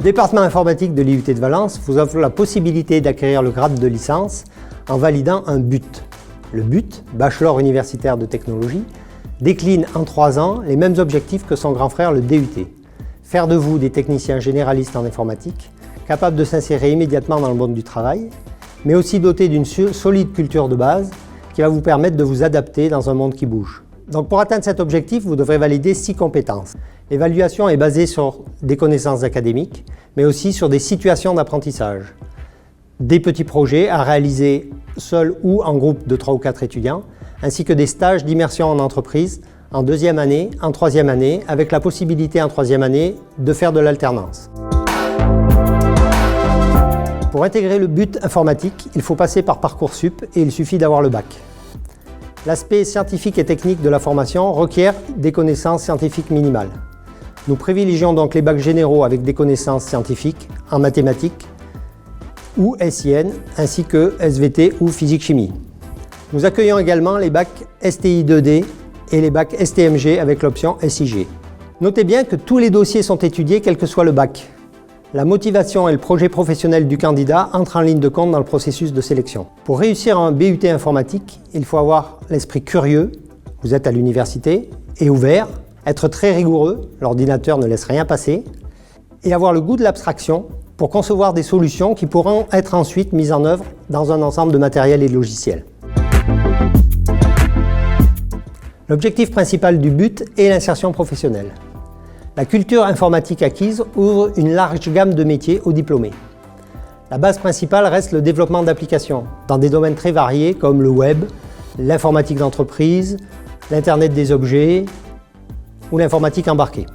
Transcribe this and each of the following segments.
Le département informatique de l'IUT de Valence vous offre la possibilité d'acquérir le grade de licence en validant un BUT. Le BUT, Bachelor universitaire de technologie, décline en 3 ans les mêmes objectifs que son grand frère le DUT. Faire de vous des techniciens généralistes en informatique, capables de s'insérer immédiatement dans le monde du travail, mais aussi dotés d'une solide culture de base qui va vous permettre de vous adapter dans un monde qui bouge. Donc pour atteindre cet objectif, vous devrez valider 6 compétences. L'évaluation est basée sur des connaissances académiques, mais aussi sur des situations d'apprentissage. Des petits projets à réaliser seul ou en groupe de 3 ou 4 étudiants, ainsi que des stages d'immersion en entreprise en 2e année, en 3e année, avec la possibilité en 3e année de faire de l'alternance. Pour intégrer le BUT informatique, il faut passer par Parcoursup et il suffit d'avoir le bac. L'aspect scientifique et technique de la formation requiert des connaissances scientifiques minimales. Nous privilégions donc les bacs généraux avec des connaissances scientifiques en mathématiques ou SIN, ainsi que SVT ou physique-chimie. Nous accueillons également les bacs STI 2D et les bacs STMG avec l'option SIG. Notez bien que tous les dossiers sont étudiés quel que soit le bac. La motivation et le projet professionnel du candidat entrent en ligne de compte dans le processus de sélection. Pour réussir un BUT informatique, il faut avoir l'esprit curieux, vous êtes à l'université, et ouvert, être très rigoureux, l'ordinateur ne laisse rien passer, et avoir le goût de l'abstraction pour concevoir des solutions qui pourront être ensuite mises en œuvre dans un ensemble de matériel et de logiciels. L'objectif principal du BUT est l'insertion professionnelle. La culture informatique acquise ouvre une large gamme de métiers aux diplômés. La base principale reste le développement d'applications dans des domaines très variés comme le web, l'informatique d'entreprise, l'Internet des objets ou l'informatique embarquée.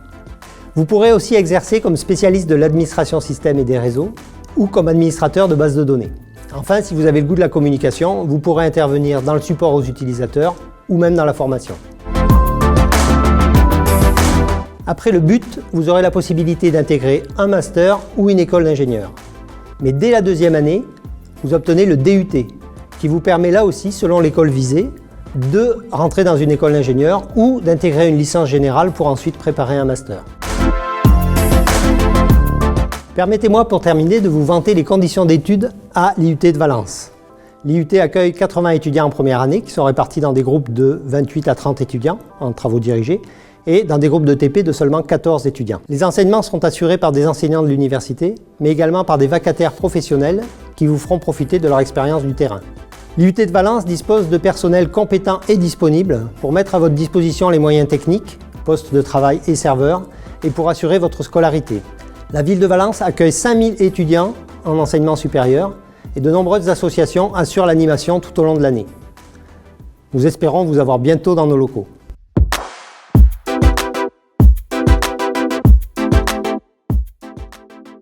Vous pourrez aussi exercer comme spécialiste de l'administration système et des réseaux ou comme administrateur de bases de données. Enfin, si vous avez le goût de la communication, vous pourrez intervenir dans le support aux utilisateurs ou même dans la formation. Après le BUT, vous aurez la possibilité d'intégrer un master ou une école d'ingénieur. Mais dès la 2e année, vous obtenez le DUT, qui vous permet là aussi, selon l'école visée, de rentrer dans une école d'ingénieur ou d'intégrer une licence générale pour ensuite préparer un master. Permettez-moi pour terminer de vous vanter les conditions d'études à l'IUT de Valence. L'IUT accueille 80 étudiants en première année qui sont répartis dans des groupes de 28 à 30 étudiants en travaux dirigés et dans des groupes de TP de seulement 14 étudiants. Les enseignements seront assurés par des enseignants de l'université, mais également par des vacataires professionnels qui vous feront profiter de leur expérience du terrain. L'IUT de Valence dispose de personnel compétent et disponible pour mettre à votre disposition les moyens techniques, postes de travail et serveurs, et pour assurer votre scolarité. La ville de Valence accueille 5000 étudiants en enseignement supérieur et de nombreuses associations assurent l'animation tout au long de l'année. Nous espérons vous avoir bientôt dans nos locaux.